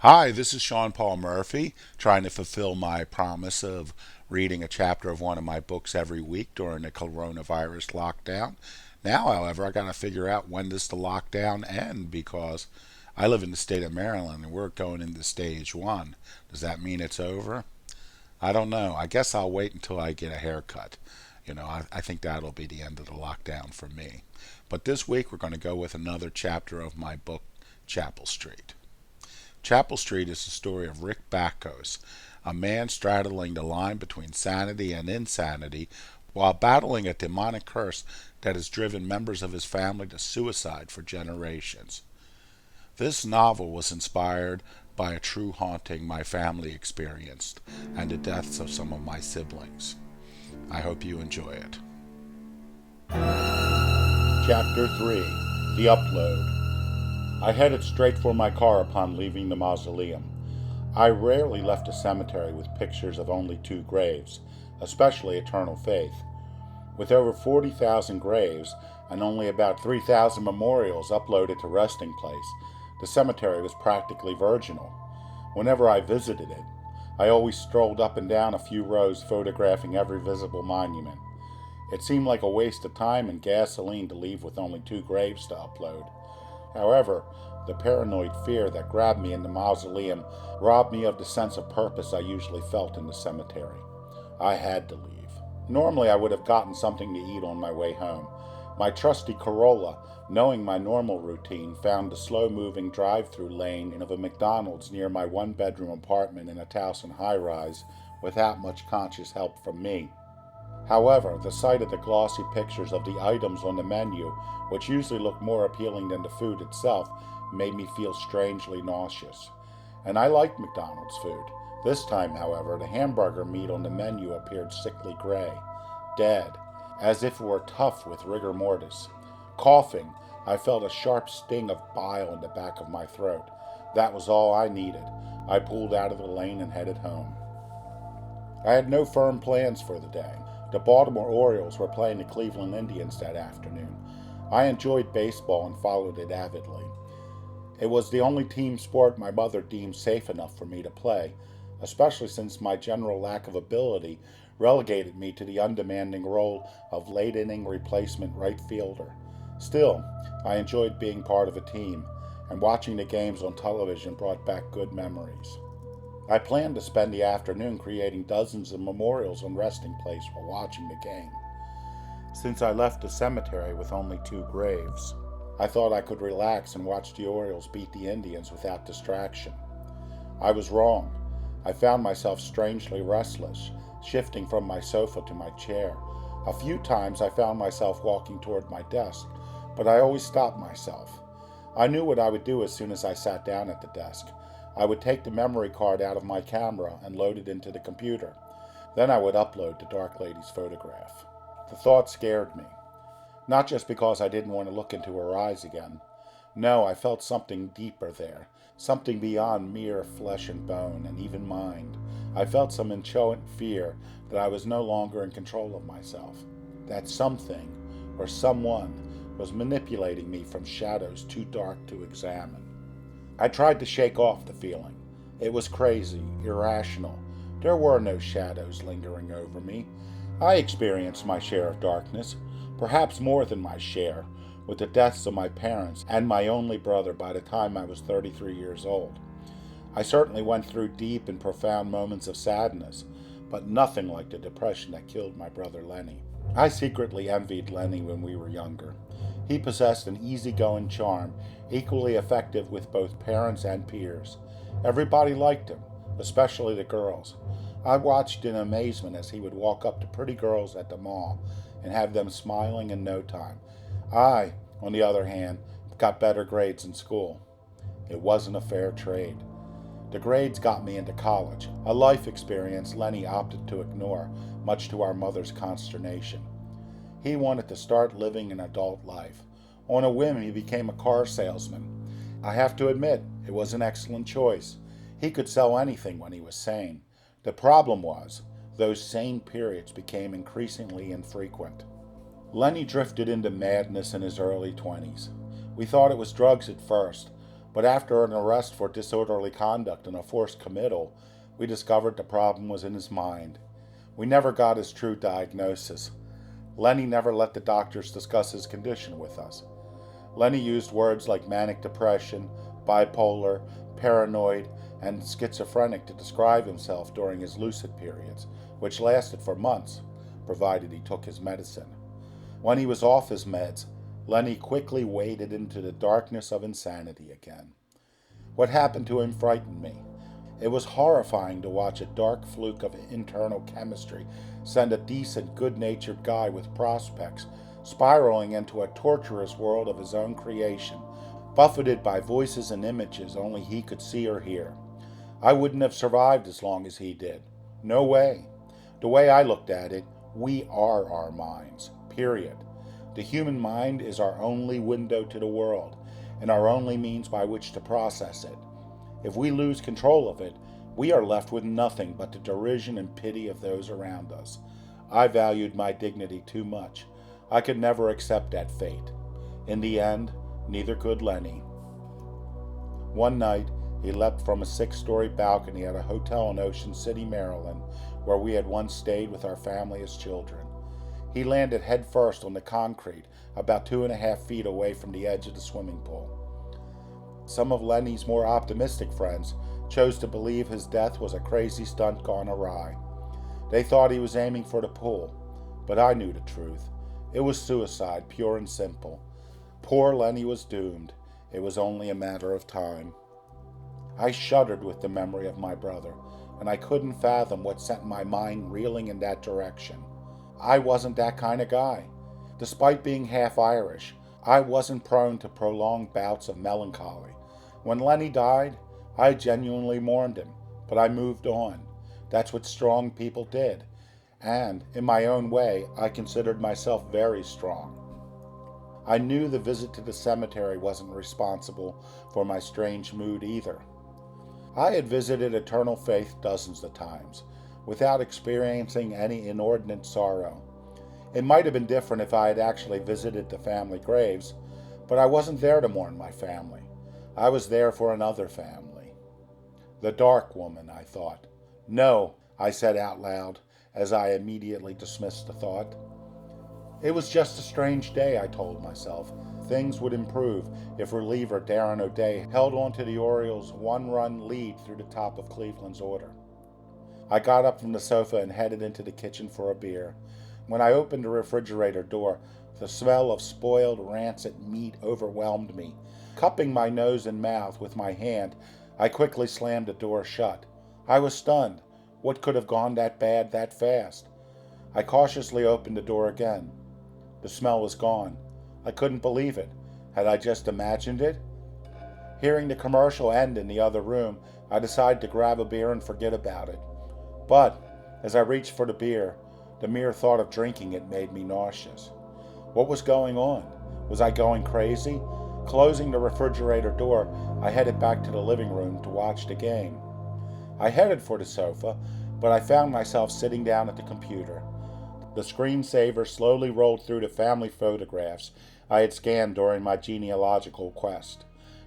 Hi, this is Sean Paul Murphy, trying to fulfill my promise of reading a chapter of one of my books every week during the coronavirus lockdown. Now, however, I got to figure out when does the lockdown end because I live in the state of Maryland and we're going into stage one. Does that mean it's over? I don't know. I guess I'll wait until I get a haircut. I think that'll be the end of the lockdown for me. But this week we're going to go with another chapter of my book, Chapel Street. Chapel Street is the story of Rick Backos, a man straddling the line between sanity and insanity while battling a demonic curse that has driven members of his family to suicide for generations. This novel was inspired by a true haunting my family experienced and the deaths of some of my siblings. I hope you enjoy it. Chapter 3 The Upload. I headed straight for my car upon leaving the mausoleum. I rarely left a cemetery with pictures of only two graves, especially eternal faith. With over 40,000 graves and only about 3,000 memorials uploaded to resting place, the cemetery was practically virginal. Whenever I visited it, I always strolled up and down a few rows photographing every visible monument. It seemed like a waste of time and gasoline to leave with only two graves to upload. However, the paranoid fear that grabbed me in the mausoleum robbed me of the sense of purpose I usually felt in the cemetery. I had to leave. Normally, I would have gotten something to eat on my way home. My trusty Corolla, knowing my normal routine, found the slow-moving drive-through lane of a McDonald's near my one-bedroom apartment in a Towson high-rise without much conscious help from me. However, the sight of the glossy pictures of the items on the menu, which usually look more appealing than the food itself, made me feel strangely nauseous. And I liked McDonald's food. This time, however, the hamburger meat on the menu appeared sickly gray, dead, as if it were tough with rigor mortis. Coughing, I felt a sharp sting of bile in the back of my throat. That was all I needed. I pulled out of the lane and headed home. I had no firm plans for the day. The Baltimore Orioles were playing the Cleveland Indians that afternoon. I enjoyed baseball and followed it avidly. It was the only team sport my mother deemed safe enough for me to play, especially since my general lack of ability relegated me to the undemanding role of late-inning replacement right fielder. Still, I enjoyed being part of a team, and watching the games on television brought back good memories. I planned to spend the afternoon creating dozens of memorials on resting place while watching the game. Since I left the cemetery with only two graves, I thought I could relax and watch the Orioles beat the Indians without distraction. I was wrong. I found myself strangely restless, shifting from my sofa to my chair. A few times I found myself walking toward my desk, but I always stopped myself. I knew what I would do as soon as I sat down at the desk. I would take the memory card out of my camera and load it into the computer. Then I would upload the Dark Lady's photograph. The thought scared me. Not just because I didn't want to look into her eyes again. No, I felt something deeper there. Something beyond mere flesh and bone and even mind. I felt some inchoate fear that I was no longer in control of myself. That something, or someone, was manipulating me from shadows too dark to examine. I tried to shake off the feeling. It was crazy, irrational. There were no shadows lingering over me. I experienced my share of darkness, perhaps more than my share, with the deaths of my parents and my only brother by the time I was 33 years old. I certainly went through deep and profound moments of sadness, but nothing like the depression that killed my brother Lenny. I secretly envied Lenny when we were younger. He possessed an easygoing charm, equally effective with both parents and peers. Everybody liked him, especially the girls. I watched in amazement as he would walk up to pretty girls at the mall and have them smiling in no time. I, on the other hand, got better grades in school. It wasn't a fair trade. The grades got me into college, a life experience Lenny opted to ignore, much to our mother's consternation. He wanted to start living an adult life. On a whim, he became a car salesman. I have to admit, it was an excellent choice. He could sell anything when he was sane. The problem was, those sane periods became increasingly infrequent. Lenny drifted into madness in his early 20s. We thought it was drugs at first, But after an arrest for disorderly conduct and a forced committal, we discovered the problem was in his mind. We never got his true diagnosis. Lenny never let the doctors discuss his condition with us. Lenny used words like manic depression, bipolar, paranoid, and schizophrenic to describe himself during his lucid periods, which lasted for months, provided he took his medicine. When he was off his meds, Lenny quickly waded into the darkness of insanity again. What happened to him frightened me. It was horrifying to watch a dark fluke of internal chemistry send a decent, good-natured guy with prospects spiraling into a torturous world of his own creation, buffeted by voices and images only he could see or hear. I wouldn't have survived as long as he did. No way. The way I looked at it, we are our minds, period. The human mind is our only window to the world, and our only means by which to process it. If we lose control of it, we are left with nothing but the derision and pity of those around us. I valued my dignity too much. I could never accept that fate. In the end, neither could Lenny. One night, he leapt from a 6-story balcony at a hotel in Ocean City, Maryland, where we had once stayed with our family as children. He landed headfirst on the concrete, about 2.5 feet away from the edge of the swimming pool. Some of Lenny's more optimistic friends chose to believe his death was a crazy stunt gone awry. They thought he was aiming for the pool, but I knew the truth. It was suicide, pure and simple. Poor Lenny was doomed. It was only a matter of time. I shuddered with the memory of my brother, and I couldn't fathom what sent my mind reeling in that direction. I wasn't that kind of guy. Despite being half Irish, I wasn't prone to prolonged bouts of melancholy. When Lenny died, I genuinely mourned him, but I moved on. That's what strong people did. And, in my own way, I considered myself very strong. I knew the visit to the cemetery wasn't responsible for my strange mood either. I had visited Eternal Faith dozens of times, without experiencing any inordinate sorrow. It might have been different if I had actually visited the family graves, but I wasn't there to mourn my family. I was there for another family. The dark woman, I thought. No, I said out loud, as I immediately dismissed the thought. It was just a strange day, I told myself. Things would improve if reliever Darren O'Day held on to the Orioles' 1-run lead through the top of Cleveland's order. I got up from the sofa and headed into the kitchen for a beer. When I opened the refrigerator door, the smell of spoiled, rancid meat overwhelmed me. Cupping my nose and mouth with my hand, I quickly slammed the door shut. I was stunned. What could have gone that bad that fast? I cautiously opened the door again. The smell was gone. I couldn't believe it. Had I just imagined it? Hearing the commercial end in the other room, I decided to grab a beer and forget about it. But, as I reached for the beer, the mere thought of drinking it made me nauseous. What was going on? Was I going crazy? Closing the refrigerator door, I headed back to the living room to watch the game. I headed for the sofa, but I found myself sitting down at the computer. The screensaver slowly rolled through the family photographs I had scanned during my genealogical quest.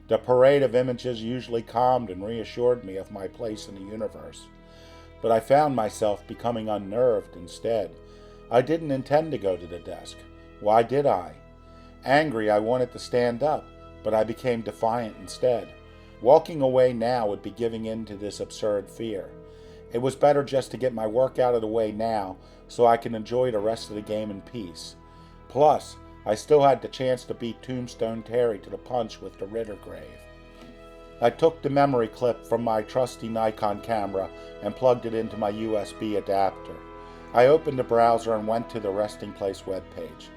The parade of images usually calmed and reassured me of my place in the universe. But I found myself becoming unnerved instead. I didn't intend to go to the desk. Why did I? Angry, I wanted to stand up, but I became defiant instead. Walking away now would be giving in to this absurd fear. It was better just to get my work out of the way now so I can enjoy the rest of the game in peace. Plus, I still had the chance to beat Tombstone Terry to the punch with the Ritter grave. I took the memory clip from my trusty Nikon camera and plugged it into my USB adapter. I opened the browser and went to the resting place webpage.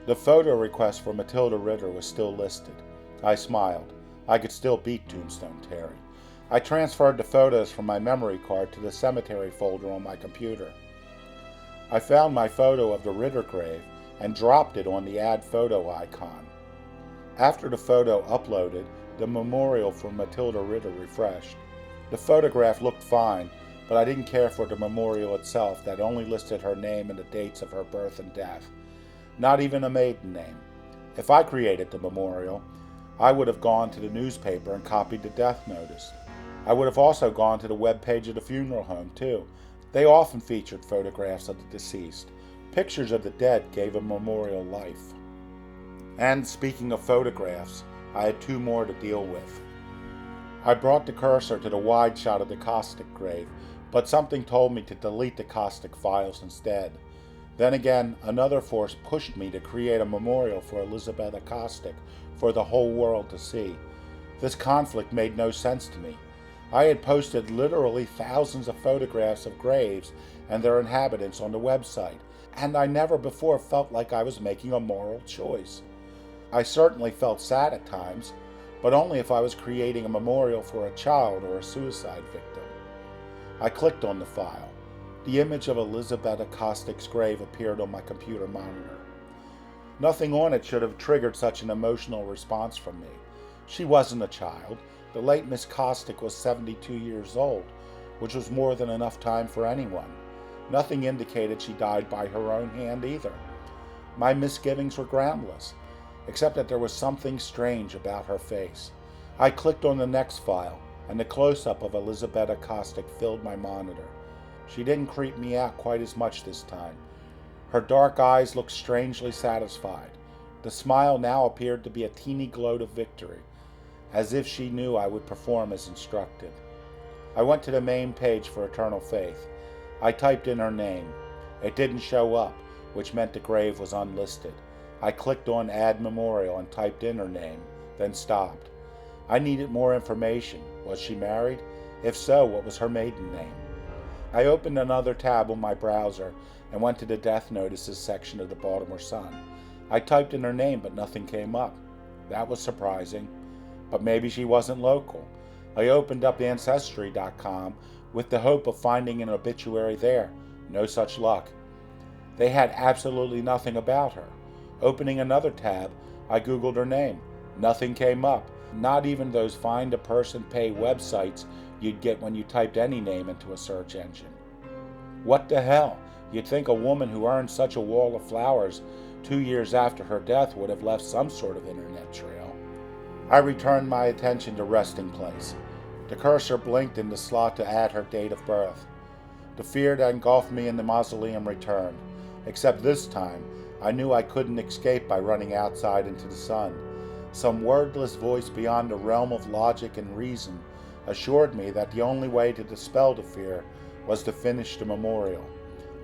The photo request for Matilda Ritter was still listed. I smiled. I could still beat Tombstone Terry. I transferred the photos from my memory card to the cemetery folder on my computer. I found my photo of the Ritter grave and dropped it on the Add Photo icon. After the photo uploaded, the memorial for Matilda Ritter refreshed. The photograph looked fine, but I didn't care for the memorial itself that only listed her name and the dates of her birth and death. Not even a maiden name. If I created the memorial, I would have gone to the newspaper and copied the death notice. I would have also gone to the web page of the funeral home, too. They often featured photographs of the deceased. Pictures of the dead gave a memorial life. And speaking of photographs, I had two more to deal with. I brought the cursor to the wide shot of the caustic grave, but something told me to delete the caustic files instead. Then again, another force pushed me to create a memorial for Elizabeth Caustic for the whole world to see. This conflict made no sense to me. I had posted literally thousands of photographs of graves and their inhabitants on the website, and I never before felt like I was making a moral choice. I certainly felt sad at times, but only if I was creating a memorial for a child or a suicide victim. I clicked on the file. The image of Elizabeth Caustic's grave appeared on my computer monitor. Nothing on it should have triggered such an emotional response from me. She wasn't a child. The late Miss Caustic was 72 years old, which was more than enough time for anyone. Nothing indicated she died by her own hand either. My misgivings were groundless, except that there was something strange about her face. I clicked on the next file, and the close-up of Elizabeth Caustic filled my monitor. She didn't creep me out quite as much this time. Her dark eyes looked strangely satisfied. The smile now appeared to be a teeny gloat of victory, as if she knew I would perform as instructed. I went to the main page for Eternal Faith. I typed in her name. It didn't show up, which meant the grave was unlisted. I clicked on Add Memorial and typed in her name, then stopped. I needed more information. Was she married? If so, what was her maiden name? I opened another tab on my browser and went to the Death Notices section of the Baltimore Sun. I typed in her name, but nothing came up. That was surprising. But maybe she wasn't local. I opened up Ancestry.com with the hope of finding an obituary there. No such luck. They had absolutely nothing about her. Opening another tab, I Googled her name. Nothing came up. Not even those find a person pay websites you'd get when you typed any name into a search engine. What the hell? You'd think a woman who earned such a wall of flowers 2 years after her death would have left some sort of internet trail. I returned my attention to resting place. The cursor blinked in the slot to add her date of birth. The fear that engulfed me in the mausoleum returned, except this time I knew I couldn't escape by running outside into the sun. Some wordless voice beyond the realm of logic and reason assured me that the only way to dispel the fear was to finish the memorial.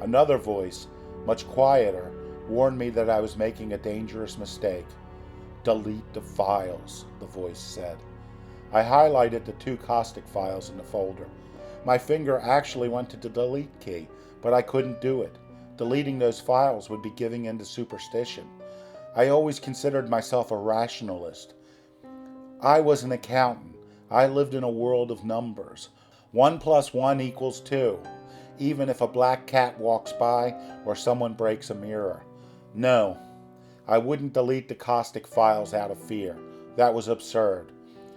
Another voice, much quieter, warned me that I was making a dangerous mistake. Delete the files, the voice said. I highlighted the 2 caustic files in the folder. My finger actually went to the delete key, but I couldn't do it. Deleting those files would be giving in to superstition. I always considered myself a rationalist. I was an accountant. I lived in a world of numbers. 1 + 1 = 2, even if a black cat walks by or someone breaks a mirror. No, I wouldn't delete the caustic files out of fear. That was absurd.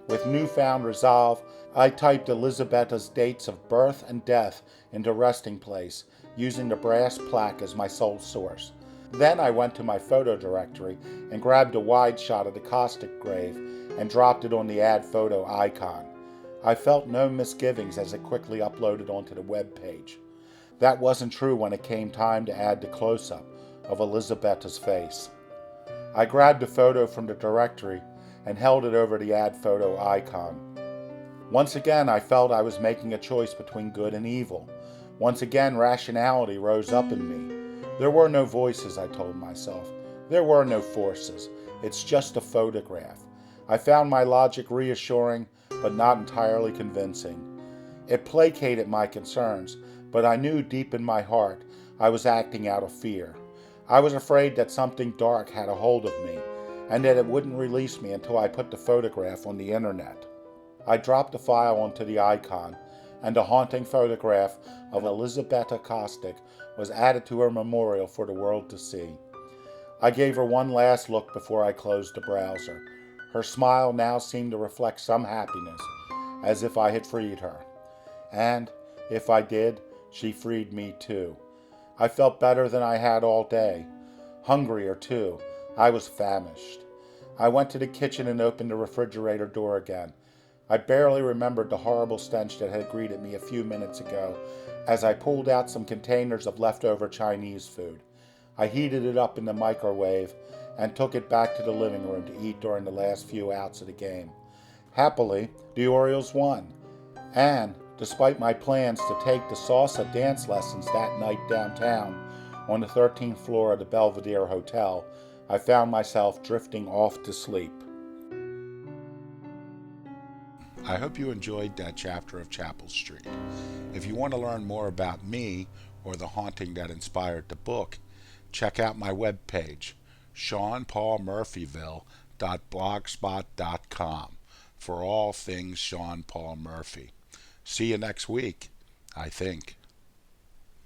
With newfound resolve, I typed Elizabeth's dates of birth and death into resting place, using the brass plaque as my sole source. Then I went to my photo directory and grabbed a wide shot of the caustic grave and dropped it on the add photo icon. I felt no misgivings as it quickly uploaded onto the web page. That wasn't true when it came time to add the close-up of Elizabeth's face. I grabbed a photo from the directory and held it over the add photo icon. Once again, I felt I was making a choice between good and evil. Once again, rationality rose up in me. There were no voices, I told myself. There were no forces. It's just a photograph. I found my logic reassuring, but not entirely convincing. It placated my concerns, but I knew deep in my heart I was acting out of fear. I was afraid that something dark had a hold of me, and that it wouldn't release me until I put the photograph on the internet. I dropped the file onto the icon, and a haunting photograph of Elizabeth Caustic was added to her memorial for the world to see. I gave her one last look before I closed the browser. Her smile now seemed to reflect some happiness, as if I had freed her. And, if I did, she freed me too. I felt better than I had all day. Hungrier too. I was famished. I went to the kitchen and opened the refrigerator door again. I barely remembered the horrible stench that had greeted me a few minutes ago as I pulled out some containers of leftover Chinese food. I heated it up in the microwave and took it back to the living room to eat during the last few outs of the game. Happily, the Orioles won, and despite my plans to take the salsa dance lessons that night downtown on the 13th floor of the Belvedere Hotel, I found myself drifting off to sleep. I hope you enjoyed that chapter of Chapel Street. If you want to learn more about me or the haunting that inspired the book, check out my webpage, seanpaulmurphyville.blogspot.com, for all things Sean Paul Murphy. See you next week, I think.